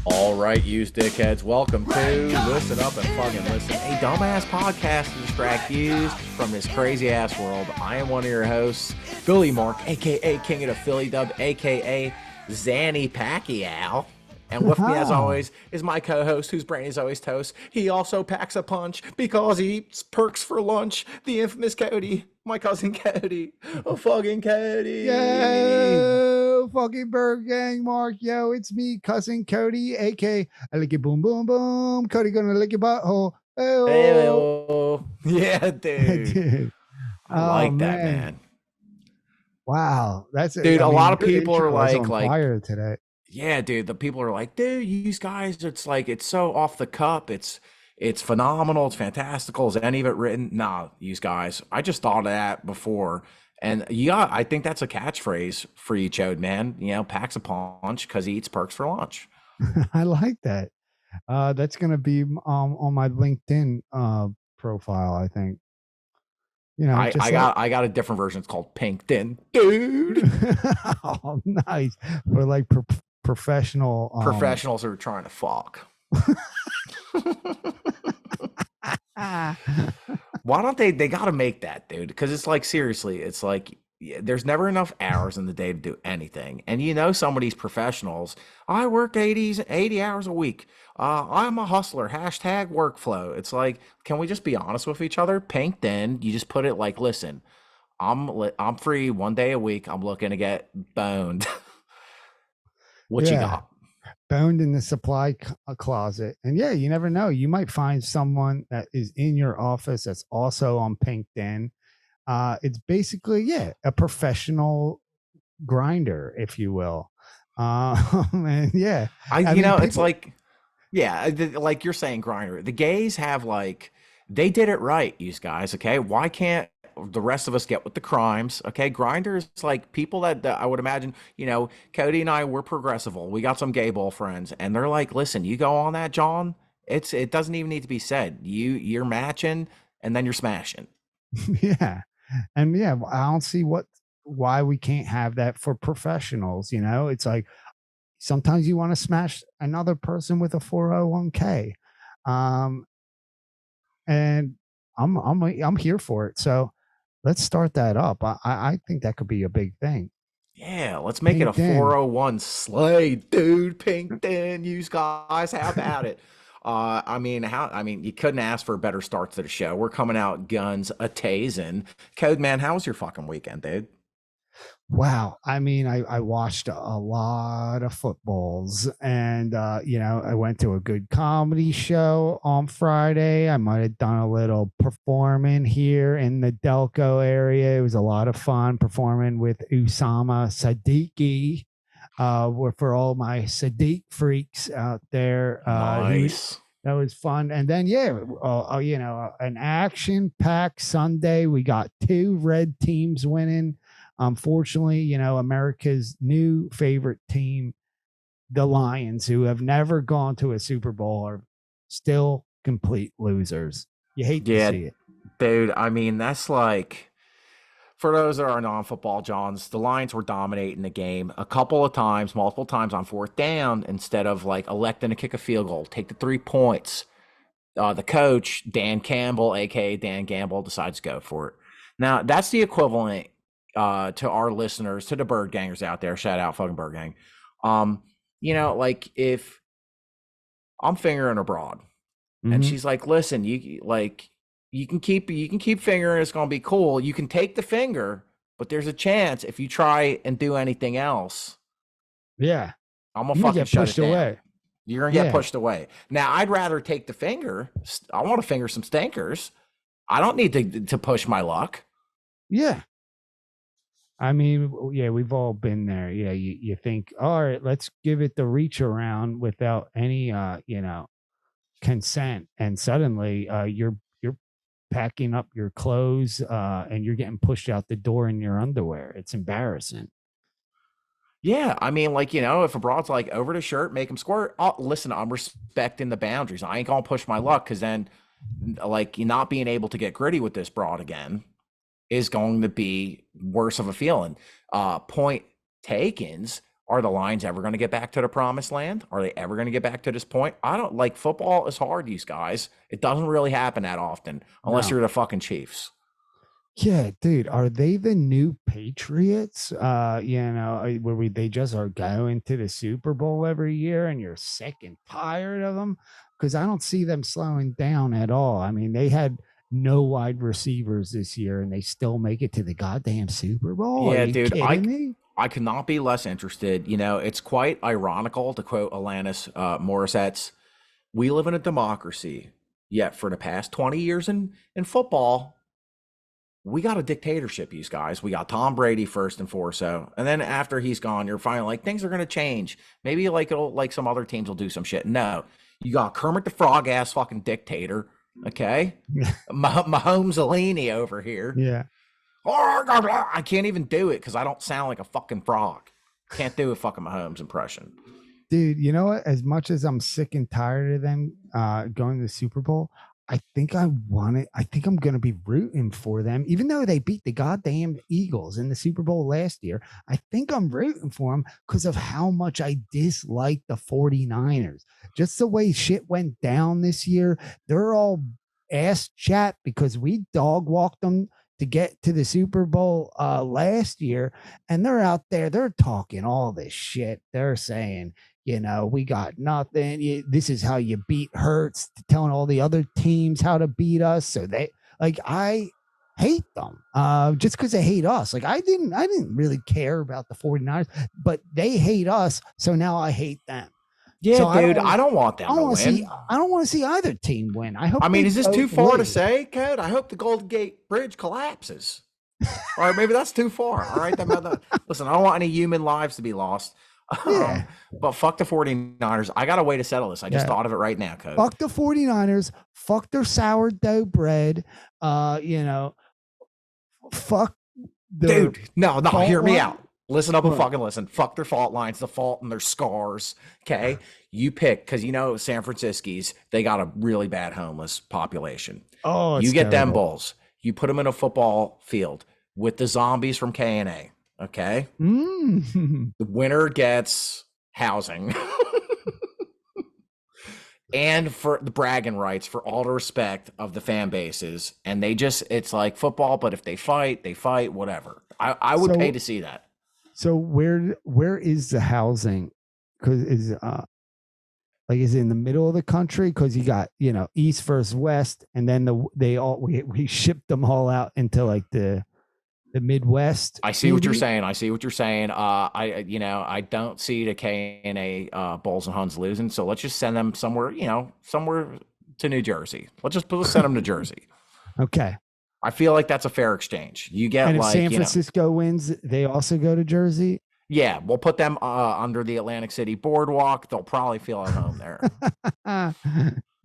All right, you dickheads, welcome to Listen Up and Fuggin Listen, a dumbass podcast to distract you from this crazy ass world. I am one of your hosts, Billy Mark, aka King of the Philly Dub, aka Zanny Pacquiao. And with me, as always, is my co-host, whose brain is always toast. He also packs a punch because he eats perks for lunch. The infamous Cody, my cousin Cody, fucking Cody. Yo, fucking Bird Gang, Mark. Yo, it's me, cousin Cody, aka I lick it boom boom boom. Cody gonna lick your butthole. Hey, Hey, yeah, dude. dude. I Oh like that, man, man. wow. That's it. Dude, I a lot mean, of your people are intro is on like, fire today. yeah, dude, the people are like, dude, you guys, it's like, it's so off the cup. It's phenomenal. It's fantastical. Is any of it written? Nah, you guys, I just thought of that before. And yeah, I think that's a catchphrase for you, Chode, man. You know, packs a punch because he eats perks for lunch. I like that. That's gonna be on my LinkedIn profile. I think. I Just like got I got a different version. It's called Pinkton, dude. oh, nice for like professional. Professionals are trying to fuck. Ah. Why don't they got to make that, dude? Because it's like, seriously, it's like, there's never enough hours in the day to do anything. And you know, some of these professionals, I work 80 hours a week. I'm a hustler. Hashtag workflow. It's like, can we just be honest with each other? Then you just put it like, listen, I'm free 1 day a week. I'm looking to get boned. What you Yeah, got? boned in the supply closet. And yeah, you never know. You might find someone that is in your office that's also on LinkedIn. It's basically, yeah, a professional grinder, if you will. And yeah, I mean, It's people, like, yeah, like you're saying, Grinder. The gays have like, they did it right, you guys. Okay, why can't the rest of us get with the crimes? Okay, Grinder is like people that I would imagine. You know, Cody and I, we're progressive. We got some gay bull friends, and they're like, listen, you go on that, John. It doesn't even need to be said. You're matching, and then you're smashing. yeah. And yeah, I don't see why we can't have that for professionals. It's like sometimes you want to smash another person with a 401k. Um, and I'm here for it. So let's start that up. I think that could be a big thing. Yeah, let's make it a LinkedIn. 401 slay, dude. Pinkton, you guys, how about it? I mean, you couldn't ask for a better start to the show. We're coming out guns a tasing. Code man, how was your fucking weekend, dude? Wow. I mean, I watched a lot of footballs and, I went to a good comedy show on Friday. I might have done a little performing here in the Delco area. It was a lot of fun performing with Usama Sadiqi. For all my Sadiq freaks out there, Nice. that was fun. And then, yeah, an action packed Sunday. We got two red teams winning. Unfortunately, America's new favorite team, the Lions, who have never gone to a Super Bowl, are still complete losers. You hate to Yeah, see it. dude. I mean, that's like, for those that are non-football Johns, the Lions were dominating the game a couple of times, multiple times on fourth down, instead of like electing to kick a field goal, take the 3 points. The coach, Dan Campbell, aka Dan Gamble, decides to go for it. Now, that's the equivalent to our listeners, to the bird gangers out there. Shout out, fucking bird gang. Um, like if I'm fingering abroad and Hmm. she's like, listen, you can keep fingering, it's gonna be cool. You can take the finger, but there's a chance if you try and do anything else, Yeah, I'm gonna you may fucking get shut pushed it down. away. You're gonna get Yeah, pushed away. Now, I'd rather take the finger. I want to finger some stinkers. I don't need to push my luck. yeah. I mean, yeah, we've all been there. Yeah, you think, all right, let's give it the reach around without any, consent, and suddenly, you're packing up your clothes, and you're getting pushed out the door in your underwear. It's embarrassing. Yeah, I mean, like, if a broad's like over the shirt, make him squirt. Oh, listen, I'm respecting the boundaries. I ain't gonna push my luck because then, like, you not being able to get gritty with this broad again is going to be worse of a feeling. Point takens. Are the Lions ever going to get back to the promised land? Are they ever going to get back to this point? I don't like football is hard, these guys. It doesn't really happen that often unless No. you're the fucking Chiefs. Yeah, dude, are they the new Patriots? Where they just are going to the Super Bowl every year and you're sick and tired of them? Because I don't see them slowing down at all. I mean, they had no wide receivers this year and they still make it to the goddamn Super Bowl. Are Yeah, you dude, kidding me? I could not be less interested. You know, it's quite ironical to quote Alanis Morissette's, "We live in a democracy, yet for the past 20 years in football, we got a dictatorship, these guys. We got Tom Brady first and foremost. And then after he's gone, you're finally like, things are going to change. Maybe like it'll like some other teams will do some shit. No, you got Kermit the Frog ass fucking dictator. Okay. Mahomes Alini over here. Yeah. I can't even do it because I don't sound like a fucking frog. Can't do a fucking Mahomes impression. Dude, you know what? As much as I'm sick and tired of them going to the Super Bowl, I think I want it. I think I'm going to be rooting for them, even though they beat the goddamn Eagles in the Super Bowl last year. I think I'm rooting for them because of how much I dislike the 49ers. Just the way shit went down this year. They're all ass chat because we dog walked them to get to the Super Bowl last year. And they're out there, they're talking all this shit. They're saying, we got nothing. This is how you beat Hurts, telling all the other teams how to beat us. So I hate them just because they hate us. Like I didn't really care about the 49ers, but they hate us. So now I hate them. Yeah, So dude, I don't want them to win. I don't want to see either team win. I mean, is this too far to say, Code? I hope the Golden Gate Bridge collapses. All right, maybe that's too far. All right, listen, I don't want any human lives to be lost. Yeah. But fuck the 49ers. I got a way to settle this. I just thought of it right now, Code. Fuck the 49ers. Fuck their sourdough bread. Fuck dude. No, hear me out. Listen up and fucking listen. Fuck their fault lines, the fault and their scars. Okay. You pick, because San Francisco's, they got a really bad homeless population. Oh, you get them bulls. You put them in a football field with the zombies from K&A. Okay. The winner gets housing. And for the bragging rights, for all the respect of the fan bases. And it's like football, but if they fight, whatever. I would pay to see that. So where is the housing? Because is it in the middle of the country? Because you got east versus west, and then we shipped them all out into like the Midwest. I see what you're saying. I don't see the K&A Bulls and Huns losing. So let's just send them somewhere to New Jersey. Let's send them to Jersey. Okay. I feel like that's a fair exchange. You get and if San Francisco wins, they also go to Jersey. Yeah, we'll put them under the Atlantic City boardwalk. They'll probably feel at home there. Yeah,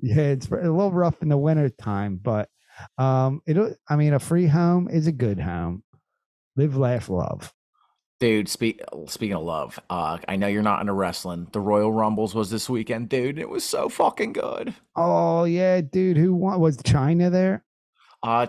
it's a little rough in the winter time, but a free home is a good home. Live, laugh, love. Dude, speaking of love, I know you're not into wrestling. The Royal Rumbles was this weekend, dude. It was so fucking good. Oh yeah, dude. Who won? Was China there?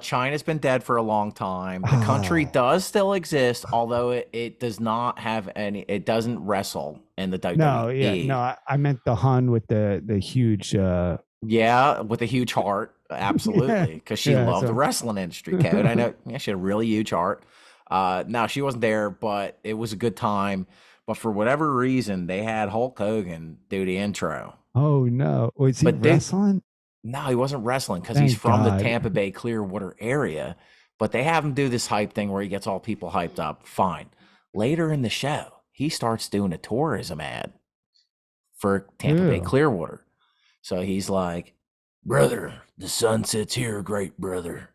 China's been dead for a long time. The country does still exist, although it does not have any. It doesn't wrestle in the WWE. I meant the Hun with the huge. With a huge heart, absolutely, because she loved the wrestling industry. Kevin, I know. Yeah, she had a really huge heart. No, she wasn't there, but it was a good time. But for whatever reason, they had Hulk Hogan do the intro. Oh no, was he wrestling? No, he wasn't wrestling because he's from the Tampa Bay Clearwater area. But they have him do this hype thing where he gets all people hyped up. Fine. Later in the show, he starts doing a tourism ad for Tampa Bay Clearwater. So he's like, "Brother, the sun sets here, great brother.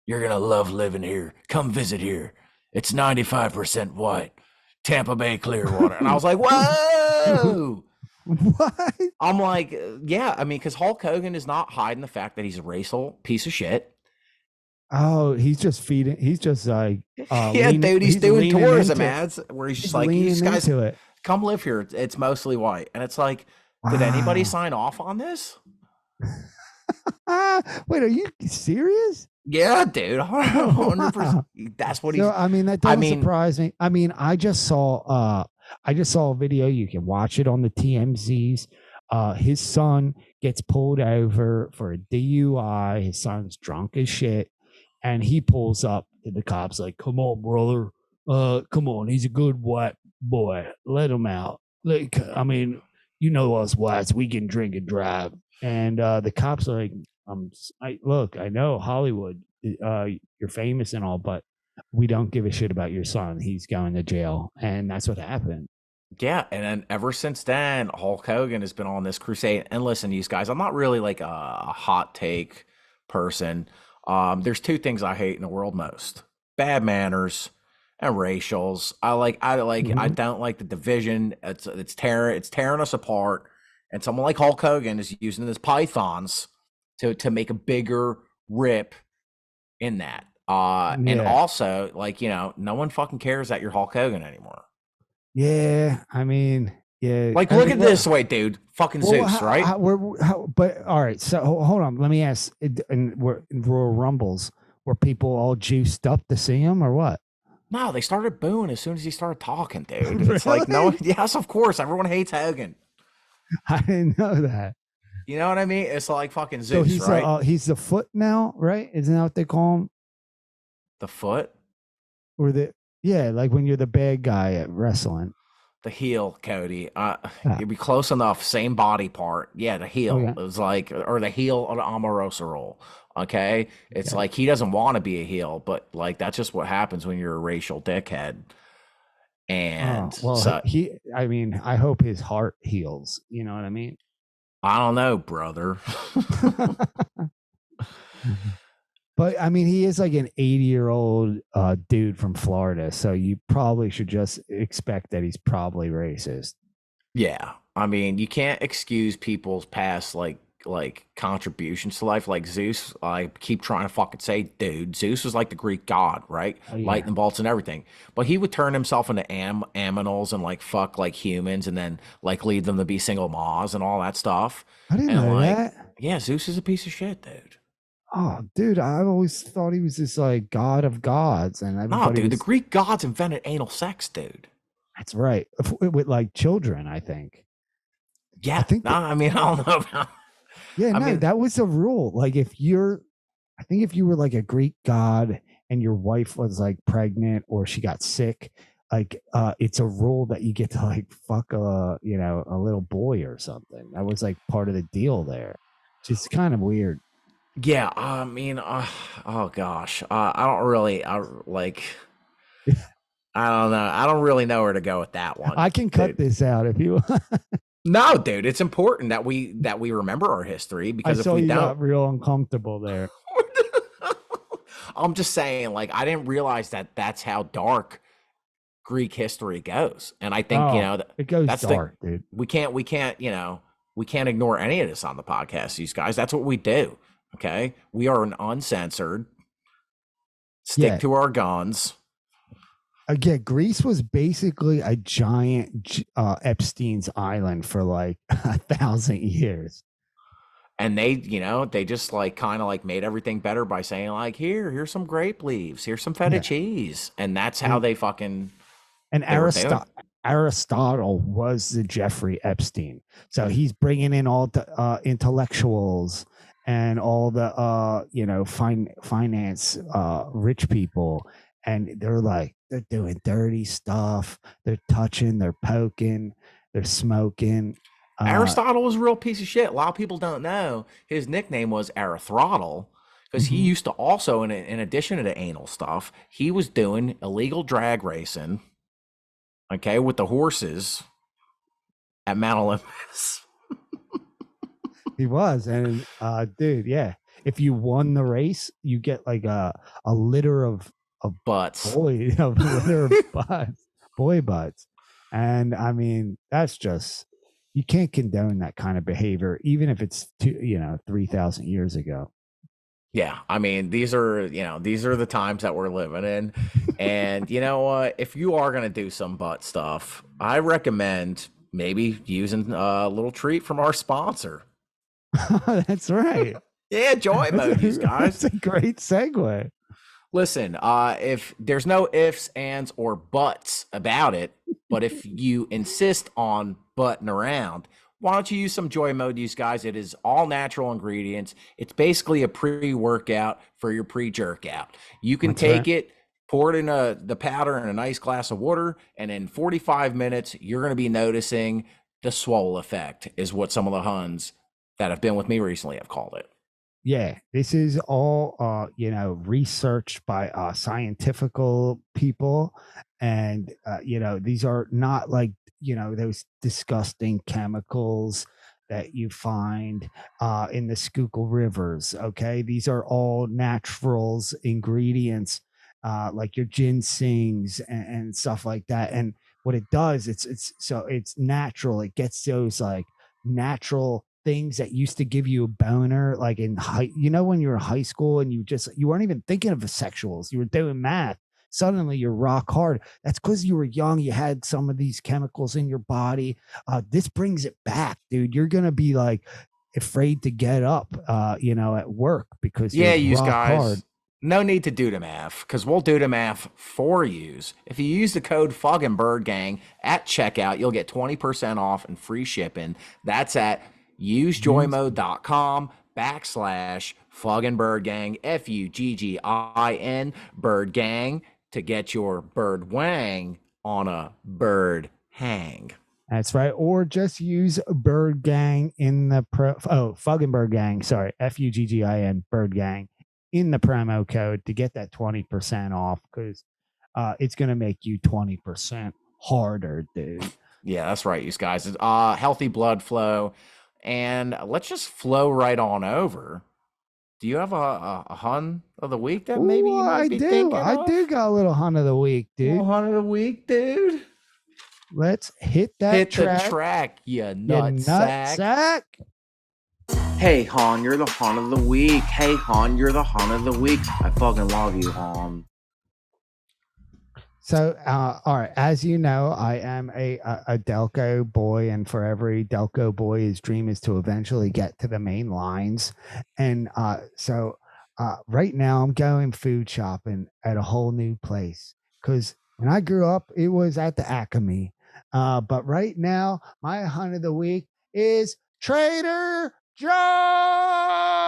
You're going to love living here. Come visit here. It's 95% white. Tampa Bay Clearwater." And I was like, whoa. What? I'm like, yeah, I mean, because Hulk Hogan is not hiding the fact that he's a racial piece of shit. Oh, he's just feeding. He's just like, dude, he's doing tourism ads where he's just like, these guys, it. Come live here. It's mostly white. And it's like, did anybody sign off on this? Wait, are you serious? Yeah, dude. 100%. That's what he's. That doesn't surprise me. I mean, I just saw I just saw a video. You can watch it on the TMZs. His son gets pulled over for a DUI. His son's drunk as shit, and he pulls up to the cops like, "Come on, brother. Come on. He's a good white boy. Let him out. Like, I mean, you know us whites, we can drink and drive." And the cops are like, look, I know Hollywood, you're famous and all, but we don't give a shit about your son. He's going to jail." And that's what happened. Yeah, and then ever since then, Hulk Hogan has been on this crusade. And listen, these guys, I'm not really like a hot take person. There's two things I hate in the world most: bad manners and racials. I Mhm. don't like the division. It's tearing us apart. And someone like Hulk Hogan is using his pythons to make a bigger rip in that. And Yeah. also, like, no one fucking cares that you're Hulk Hogan anymore. Yeah. I mean, yeah. Like, I look mean, at this way, dude. Fucking well, Zeus, right? but all right. So hold on. Let me ask. And we're in Royal Rumbles. Were people all juiced up to see him or what? No, they started booing as soon as he started talking, dude. It's like, no, Really? yes, of course. Everyone hates Hogan. I didn't know that. You know what I mean? It's like fucking So Zeus, right? he's the foot now, right? Isn't that what they call him? The foot, Or the yeah, like when you're the bad guy at wrestling. the heel, Cody. Ah, You'd be close enough. Same body part. Yeah, the heel. okay, It was like, or the heel of the Omarosa role. Okay. It's okay. like he doesn't want to be a heel, but like that's just what happens when you're a racial dickhead. And Oh well, so he. I mean, I hope his heart heals. You know what I mean? I don't know, brother. But I mean, he is like an 80-year-old dude from Florida, so you probably should just expect that he's probably racist. Yeah. I mean, you can't excuse people's past like contributions to life. Like Zeus, I keep trying to fucking say, dude, Zeus was like the Greek god, right? Oh yeah, Lightning bolts and everything. But he would turn himself into aminals and like fuck like humans and then like lead them to be single moms and all that stuff. I didn't And know like, that. yeah, Zeus is a piece of shit, dude. Oh, dude, I always thought he was this like god of gods, and No, everybody dude, the was. Greek gods invented anal sex, dude. That's right, with like children. I think. I Yeah. think No, that. I mean, I don't know about, Yeah, I no, mean, that was a rule. Like if you're, I think if you were like a Greek god and your wife was like pregnant or she got sick, like it's a rule that you get to like fuck a little boy or something. That was like part of the deal there. Just kind of weird. yeah, I mean, oh gosh, I don't really, I don't know, I don't really know where to go with that one, I can cut dude. this out if you. No, dude, it's important that we remember our history I because if saw we you don't, got real uncomfortable there. I'm just saying, like, I didn't realize that that's how dark Greek history goes, and I think Oh, it goes that's the dark, dude. we can't ignore any of this on the podcast, these guys. That's what we do. Okay, we are an uncensored, stick Yeah, to our guns. again, Greece was basically a giant Epstein's island for like 1,000 years. And they just like kind of like made everything better by saying like, here's some grape leaves, here's some feta Yeah, cheese, and that's how and they fucking and they were doing. Aristotle was the Jeffrey Epstein, so he's bringing in all the intellectuals and all the finance rich people, and they're doing dirty stuff. They're touching, they're poking, they're smoking. Uh, Aristotle was a real piece of shit. A lot of people don't know his nickname was Erythrottle because he mhm. used to also, in addition to the anal stuff, he was doing illegal drag racing. Okay, with the horses at Mount Olympus. He was, and dude, yeah. If you won the race, you get like a litter of Butts. boy of litter of butts, boy butts, and I mean that's just you can't condone that kind of behavior, even if it's 3,000 years ago. Yeah, I mean, these are the times that we're living in. And you know what? If you are going to do some butt stuff, I recommend maybe using a little treat from our sponsor. That's right. Yeah, joy That's emojis, a, guys. that's a great segue. Listen, if there's no ifs, ands, or buts about it, but if you insist on butting around, why don't you use some Joy Mode, use guys? It is all natural ingredients. It's basically a pre-workout for your pre-jerk out. You can That's right. take it, pour it in the powder in a nice glass of water, and in 45 minutes, you're going to be noticing the swole effect, is what some of the Huns that have been with me recently have called it. Yeah, this is all researched by scientifical people, and these are not like those disgusting chemicals that you find in the Schuylkill rivers. Okay, these are all naturals ingredients, like your ginsengs and stuff like that. And what it does, it's natural. It gets those like natural things that used to give you a boner, like in high, when you were in high school and you weren't even thinking of the sexuals, you were doing math, suddenly you're rock hard. That's because you were young, you had some of these chemicals in your body. This brings it back, dude. You're gonna be like afraid to get up at work because Yeah, you're use rock hard. guys. No need to do the math because we'll do the math for you. If you use the code Fuggin Bird Gang at checkout, you'll get 20% off and free shipping. That's at Use usejoymode.com backslash Fuggin Bird Gang, Fuggin Bird Gang, to get your bird wang on a bird hang. That's right. Or just use Bird Gang in the Fuggin Bird Gang. Sorry, Fuggin Bird Gang in the promo code to get that 20% off, because it's going to make you 20% harder, dude. Yeah, that's right, you guys. It's healthy blood flow. And let's just flow right on over. Do you have a hun of the week that maybe Oh, you might I be do. thinking I do of? got a little hunt of the week, Well, dude. hun of the week, dude. Let's hit that Hit the track, track, you you nut nut sack. sack. Hey, Han, you're the Han of the week. Hey, Han, you're the Han of the week. I fucking love you, Han. So, all right, as you know, I am a Delco boy, and for every Delco boy, his dream is to eventually get to the main lines. And right now, I'm going food shopping at a whole new place, because when I grew up, it was at the Acme. But right now, my hunt of the week is Trader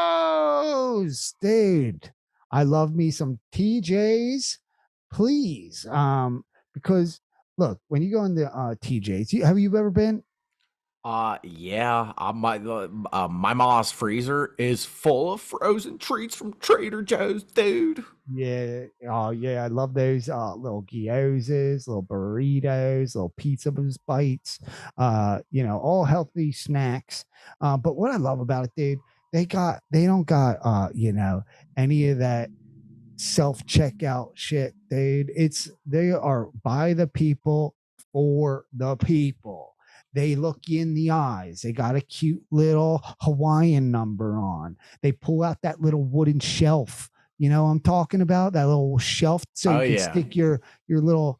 Joe's, dude. I love me some TJs, please. Because look, when you go into TJ's, have you ever been? Yeah. My mom's freezer is full of frozen treats from Trader Joe's, dude. Yeah. Oh, yeah. I love those little gyozas, little burritos, little pizza bites. All healthy snacks. But what I love about it, dude, they don't got any of that self checkout shit, dude. They are by the people for the people. They look you in the eyes. They got a cute little Hawaiian number on. They pull out that little wooden shelf. You know what I'm talking about? That little shelf so Oh, you can yeah. stick your little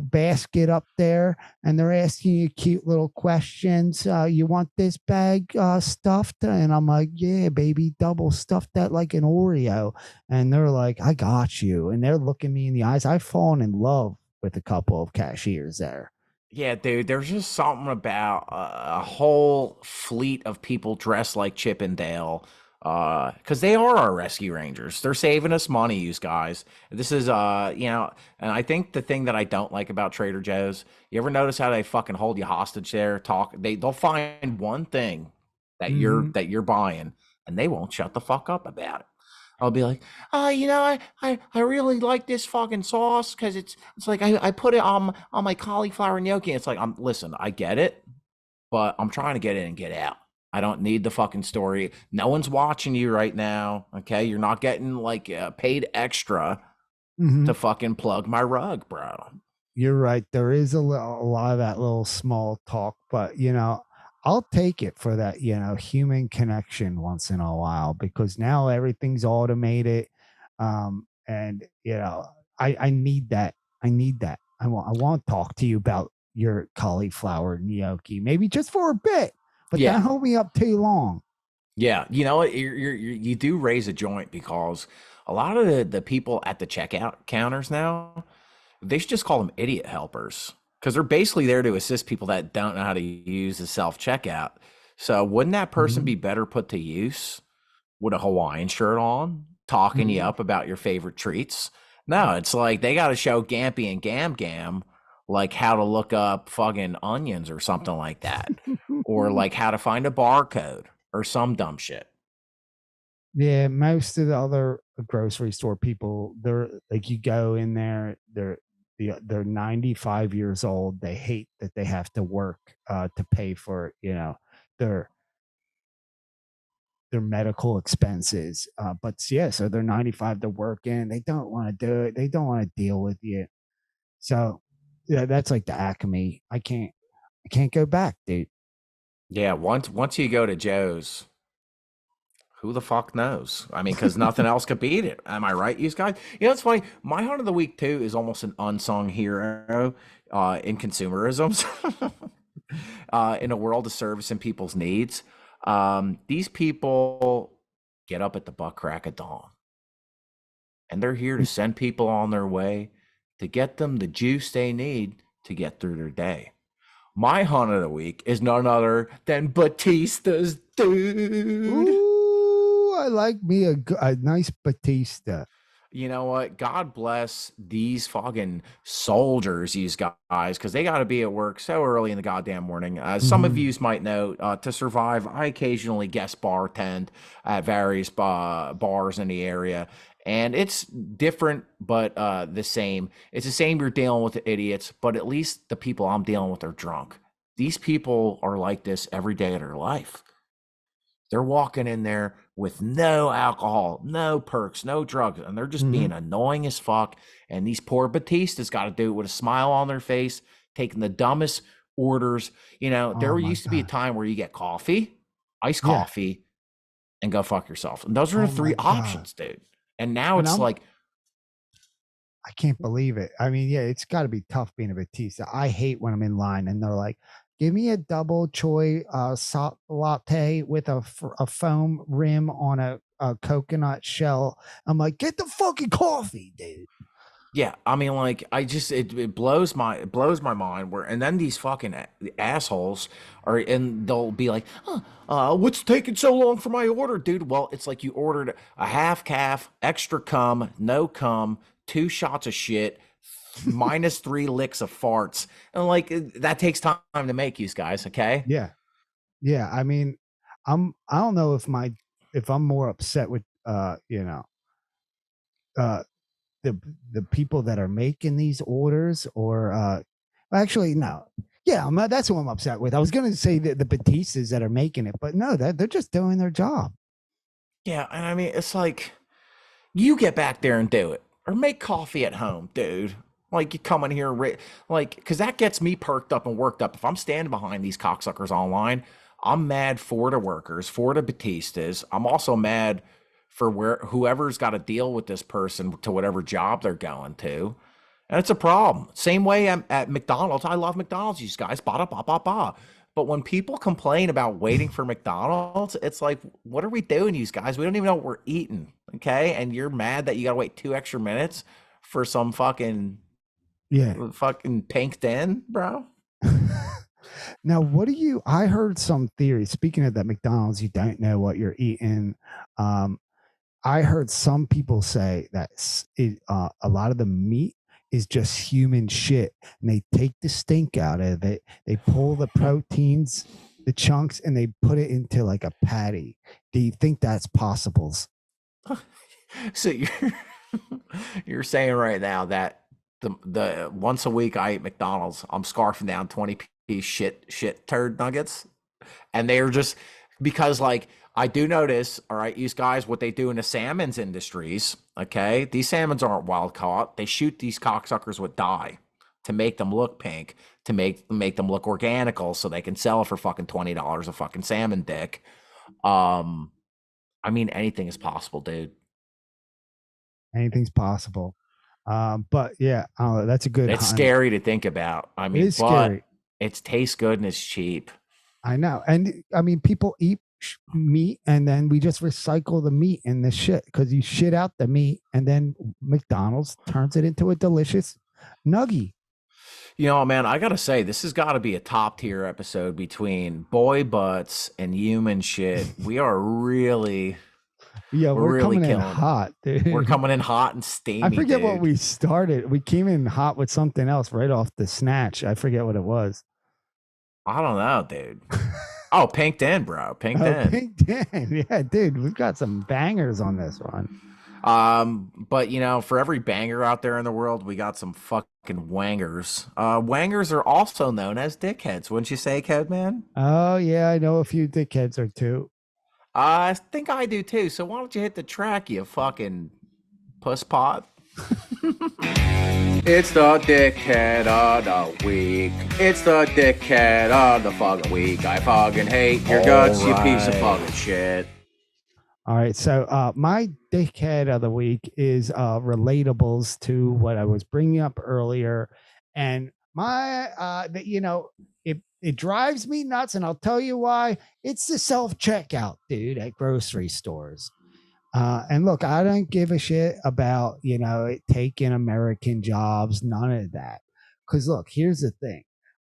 basket up there, and they're asking you cute little questions. You want this bag stuffed? And I'm like, yeah, baby, double stuffed that like an Oreo. And they're like, I got you. And they're looking me in the eyes. I've fallen in love with a couple of cashiers there. Yeah, dude, there's just something about a whole fleet of people dressed like Chip and Dale. Because they are our rescue rangers. They're saving us money, you guys. This is, and I think the thing that I don't like about Trader Joe's, you ever notice how they fucking hold you hostage there? They'll find one thing Mm-hmm. that you're buying, and they won't shut the fuck up about it. I'll be like, I really like this fucking sauce because it's like I put it on my cauliflower gnocchi. It's like, listen, I get it, but I'm trying to get in and get out. I don't need the fucking story. No one's watching you right now. Okay, you're not getting like paid extra Mm-hmm. to fucking plug my rug, bro. You're right. There is a lot of that little small talk, but I'll take it for that, human connection once in a while, because now everything's automated. And I need that. I need that. I want to talk to you about your cauliflower gnocchi, maybe just for a bit, but Yeah, don't hold me up too long. Yeah, you know what? You do raise a joint because a lot of the people at the checkout counters now, they should just call them idiot helpers because they're basically there to assist people that don't know how to use the self checkout. So wouldn't that person Mhm, be better put to use with a Hawaiian shirt on, talking you mhm. up about your favorite treats? No, it's like they got to show Gampy and Gam Gam like how to look up fucking onions or something like that, or like how to find a barcode or some dumb shit. Yeah, most of the other grocery store people, they're like you go in there, they're 95 years old. They hate that they have to work to pay for, their their medical expenses. But yeah, so they're 95, they're working, they don't want to do it, they don't want to deal with you. So yeah, that's like the acme. I can't go back, dude. Yeah, once you go to Joe's, who the fuck knows? I mean, because nothing else could beat it. Am I right, you guys? You know, it's funny. My hunt of the week too is almost an unsung hero in consumerism, in a world of service and people's needs. These people get up at the butt crack of dawn, and they're here to send people on their way to get them the juice they need to get through their day. My hunt of the week is none other than Batista's dude. Ooh, I like me a nice Batista. You know what? God bless these fucking soldiers, these guys, because they got to be at work so early in the goddamn morning. As some of Mhm. you might know, to survive, I occasionally guest bartend at various bars in the area. And it's different, but the same. It's the same. You're dealing with the idiots, but at least the people I'm dealing with are drunk. These people are like this every day of their life. They're walking in there with no alcohol, no perks, no drugs, and they're just being Mhm. annoying as fuck. And these poor Batistas got to do it with a smile on their face, taking the dumbest orders. You know, Oh there my used to be a god. time where you get coffee, iced Yeah. coffee, and go fuck yourself. And those are the Oh my three god. options, dude. And now And it's like, I can't believe it. I mean, yeah, it's got to be tough being a Batista. I hate when I'm in line and they're like, "Give me a double choy latte with a foam rim on a coconut shell." I'm like, "Get the fucking coffee, dude." yeah, I mean, like, it blows my mind. Where and then these fucking assholes are, and they'll be like, huh, "What's taking so long for my order, dude?" Well, it's like you ordered a half calf, extra cum, no cum, 2 shots of shit, minus 3 licks of farts, and like that takes time to make, you guys. Okay. Yeah. Yeah, I mean, I don't know if I'm more upset with uh the the people that are making these orders or actually no. Yeah, that's who I'm upset with. I was going to say the Batistas that are making it, but no, that they're just doing their job. Yeah, and I mean, it's like you get back there and do it, or make coffee at home, dude. Like you come in here, like, because that gets me perked up and worked up. If I'm standing behind these cocksuckers online, I'm mad for the workers, for the Batistas. I'm also mad for whoever's got to deal with this person to whatever job they're going to. And it's a problem. Same way at McDonald's. I love McDonald's, you guys. Ba da ba ba ba. But when people complain about waiting for McDonald's, it's like, what are we doing, you guys? We don't even know what we're eating. Okay. And you're mad that you got to wait 2 extra minutes for some Yeah. fucking pink den, bro. Now, I heard some theory. Speaking of that McDonald's, you don't know what you're eating. Um, I heard some people say that a lot of the meat is just human shit, and they take the stink out of it. They pull the proteins, the chunks, and they put it into like a patty. Do you think that's possible? So you're saying right now that the once a week I eat McDonald's, I'm scarfing down 20-piece shit turd nuggets, and they're just because like I do notice, all right, these guys, what they do in the salmons industries, okay, these salmons aren't wild caught. They shoot these cocksuckers with dye to make them look pink, to make them look organical, so they can sell it for fucking $20 a fucking salmon dick. Um, I mean, anything is possible, dude. Anything's possible. But yeah, that's a good It's hunt. scary to think about. I It mean, is but scary. it tastes good and it's cheap. I know. And I mean, people eat meat, and then we just recycle the meat in the shit because you shit out the meat, and then McDonald's turns it into a delicious nuggie. You know, man, I gotta say, this has got to be a top tier episode between boy butts and human shit. Yeah, we're we're really coming in killing it. hot, We're dude. coming in hot and I steamy, forget what dude. we started. We came in hot with something else right off the snatch. I forget what it was. I don't know, dude. Oh, pinked in, bro. Pinked Oh, in. Pink Dan. Yeah, dude, we've got some bangers on this one. But you know, for every banger out there in the world, we got some fucking wangers. Wangers are also known as dickheads, wouldn't you say, Code Man? Oh, yeah, I know a few dickheads or two. I think I do too. So why don't you hit the track, you fucking puss pot? It's the dickhead of the week. It's the dickhead of the fucking week. I fucking hate your guts, you piece of fucking shit. All right, so my dickhead of the week is relatables to what I was bringing up earlier, and it drives me nuts, and I'll tell you why. It's the self checkout, dude, at grocery stores. And look, I don't give a shit about it taking American jobs, none of that. Because look, here's the thing.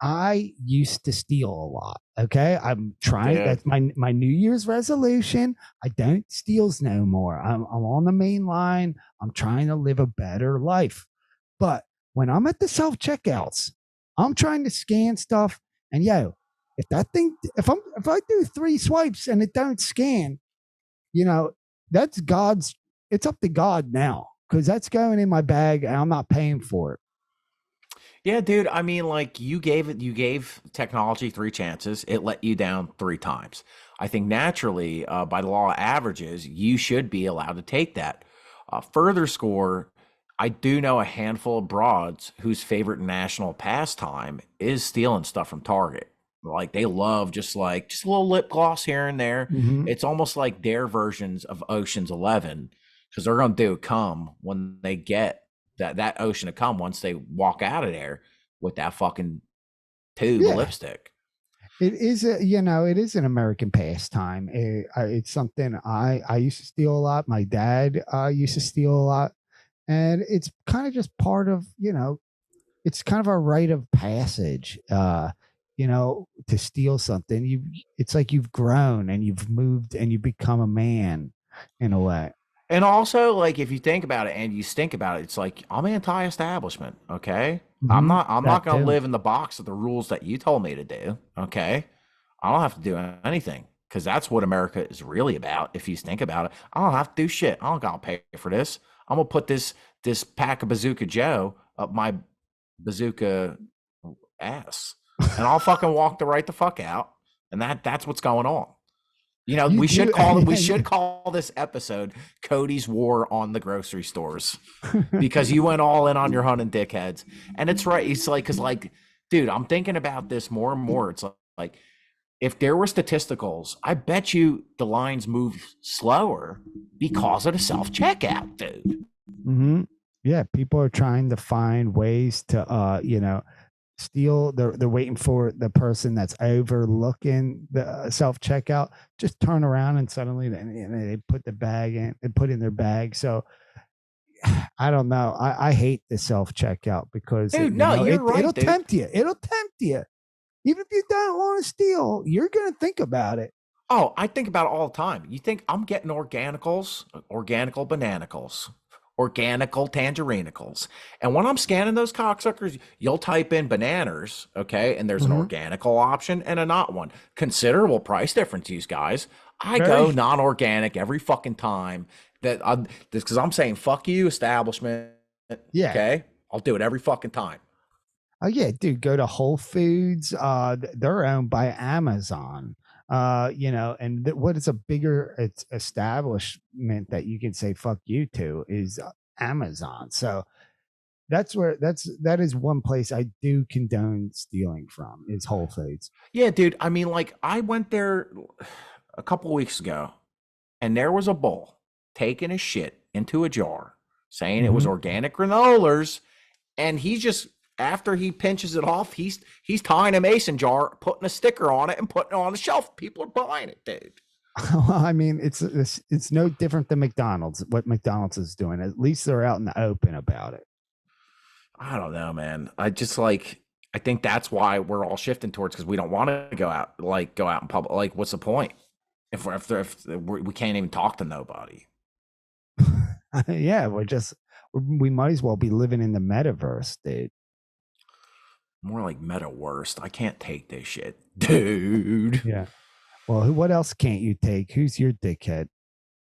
I used to steal a lot. Okay. I'm trying. Dude. That's my New Year's resolution. I don't steals no more. I'm on the main line. I'm trying to live a better life. But when I'm at the self checkouts, I'm trying to scan stuff. And if I do 3 swipes and it don't scan, you know, that's God's. It's up to God now because that's going in my bag and I'm not paying for it. Yeah, dude. I mean, like you gave technology 3 chances. It let you down 3 times. I think naturally, by the law of averages, you should be allowed to take that. Further score, I do know a handful of broads whose favorite national pastime is stealing stuff from Target. Like they love just a little lip gloss here and there. Mhm. It's almost like their versions of Ocean's 11 because they're gonna do come when they get that ocean of cum once they walk out of there with that fucking tube of Yeah, lipstick. it is an American pastime. It's something I used to steal a lot. My dad used to steal a lot, and it's kind of just part of it's kind of a rite of passage. To steal something, it's like you've grown and you've moved and you become a man in a way. And also, like if you think about it and you stink about it, it's like I'm anti-establishment. Okay, I'm That not gonna too. live in the box of the rules that you told me to do. Okay, I don't have to do anything because that's what America is really about. If you think about it, I don't have to do shit. I don't gotta pay for this. I'm gonna put this pack of Bazooka Joe up my bazooka ass, and I'll fucking walk the fuck out. And that's what's going on. You know, You do. we should call this episode Cody's War on the Grocery Stores because you went all in on your hunting dickheads. And it's right. It's like, cause like, dude, I'm thinking about this more and more. It's like if there were statisticals, I bet you the lines move slower because of the self checkout, dude. Hmm. Yeah, people are trying to find ways to steal. They're waiting for the person that's overlooking the self checkout just turn around and suddenly they put the bag in and put in their bag. So I don't know. I hate the self checkout because Dude, no, you're it'll right, dude. tempt you. It'll tempt you. Even if you don't want to steal, you're gonna think about it. Oh, I think about it all the time. You think I'm getting organicals, organical bananicals, organical tangerinicals. And when I'm scanning those cocksuckers, you'll type in bananas, okay? And there's an Mhm. organical option and a not one. Considerable price difference, you guys. I go Very. non-organic every fucking time that I'm this because I'm saying fuck you, establishment. Yeah. Okay. I'll do it every fucking time. Oh yeah, dude, go to Whole Foods. They're owned by Amazon. And what is a bigger establishment that you can say fuck you to is Amazon. So that is one place I do condone stealing from is Whole Foods. Yeah, dude. I mean, like I went there a couple weeks ago and there was a bull taking a shit into a jar, saying it was Mhm. organic granolas, and he just after he pinches it off, he's tying a mason jar, putting a sticker on it, and putting it on the shelf. People are buying it, dude. Well, I mean, it's no different than McDonald's. What McDonald's is doing, at least they're out in the open about it. I don't know, man. I just like I think that's why we're all shifting towards because we don't want to go out in public. Like, what's the point if we can't even talk to nobody? Yeah, we might as well be living in the metaverse, dude. More like meta worst. I can't take this shit, dude. Yeah. Well, what else can't you take? Who's your dickhead?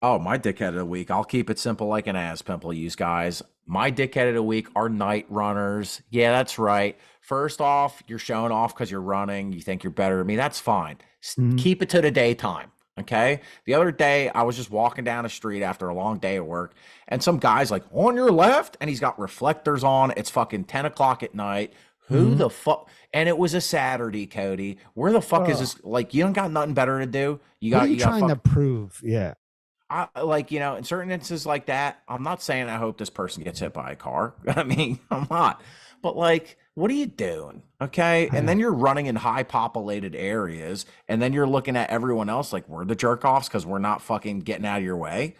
Oh, my dickhead of the week. I'll keep it simple like an ass pimple, you guys. My dickhead of the week are night runners. Yeah, that's right. First off, you're showing off because you're running. You think you're better than me. That's fine. Keep it to the daytime. Okay. The other day, I was just walking down the street after a long day of work, and some guy's like, on your left, and he's got reflectors on. It's fucking 10 o'clock at night. Who the fuck? And it was a Saturday, Cody. Where the fuck is this? Like, you don't got nothing better to do. What are you trying to prove? Yeah. Like, in certain instances like that, I'm not saying I hope this person gets hit by a car. I mean, I'm not. But like, what are you doing? Okay. And then you're running in high populated areas, and then you're looking at everyone else like we're the jerk offs because we're not fucking getting out of your way.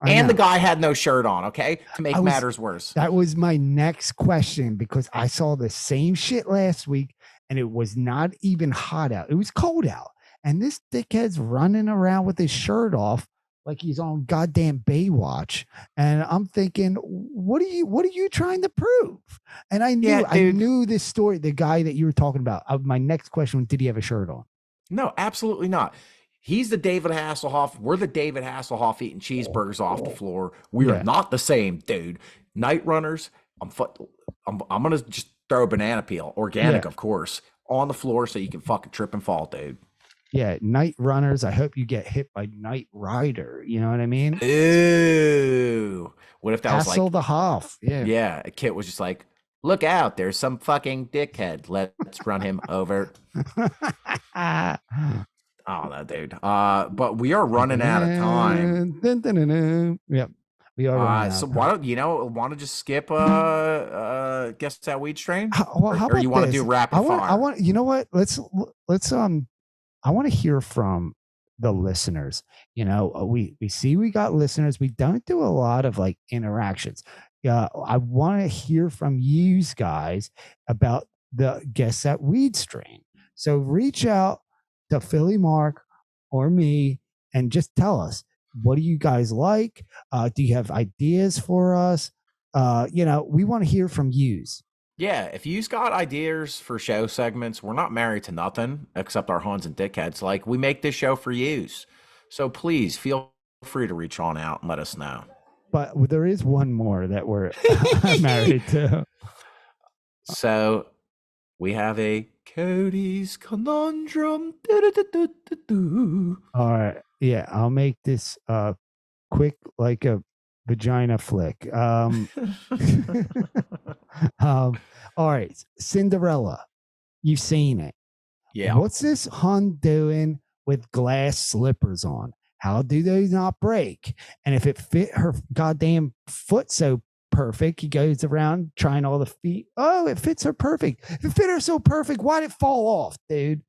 And the guy had no shirt on, okay? To make matters worse. That was my next question because I saw the same shit last week and it was not even hot out. It was cold out. And this dickhead's running around with his shirt off like he's on goddamn Baywatch. And I'm thinking, what are you trying to prove? And I knew this story, the guy that you were talking about. My next question was, did he have a shirt on? No, absolutely not. He's the David Hasselhoff. We're the David Hasselhoff eating cheeseburgers off the floor. We are not the same, dude. Night runners. I'm gonna just throw a banana peel, organic, of course, on the floor so you can fucking trip and fall, dude. Yeah, night runners. I hope you get hit by Night Rider. You know what I mean? Ooh. What if that was like the Hoff? Yeah. Yeah. A kid was just like, look out, there's some fucking dickhead. Let's run him over. Oh no, dude. But we are running out of time. Yep. We are running out. So why don't want to just skip guess that weed strain? Or you want to do rapid fire? I want you know what? Let's I want to hear from the listeners. We see we got listeners. We don't do a lot of like interactions. I want to hear from you guys about the guess that weed strain. So reach out to Philly Mark or me and just tell us, what do you guys like? Do you have ideas for us? We want to hear from yous. Yeah, if you've got ideas for show segments, we're not married to nothing except our huns and dickheads. Like, we make this show for yous. So please feel free to reach on out and let us know. But there is one more that we're married to. So we have a Cody's conundrum. All right. Yeah, I'll make this quick like a vagina flick. All right. Cinderella. You've seen it. Yeah. What's this hun doing with glass slippers on? How do they not break? And if it fit her goddamn foot so perfect, he goes around trying all the feet. Oh, it fits her perfect. If it fit her so perfect, why'd it fall off, dude?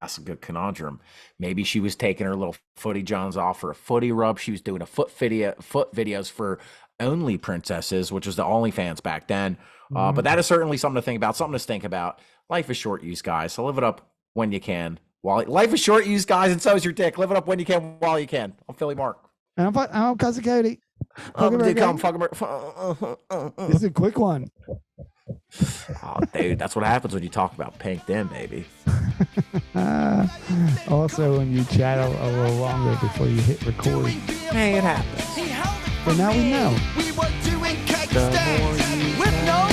That's a good conundrum. Maybe she was taking her little footy johns off for a footy rub. She was doing a foot videos for only princesses, which was the OnlyFans back then. But that is certainly something to think about, something to think about. Life is short, you guys. So live it up when you can. Life is short, you guys, and so is your dick. Live it up when you can, while you can. I'm Philly Mark. And I'm Cousin Cody. This is a quick one. Oh, dude, that's what happens when you talk about pink then, baby. Also, when you chat a little longer before you hit record. Hey, it happens. But now we know. We were doing cake stands with no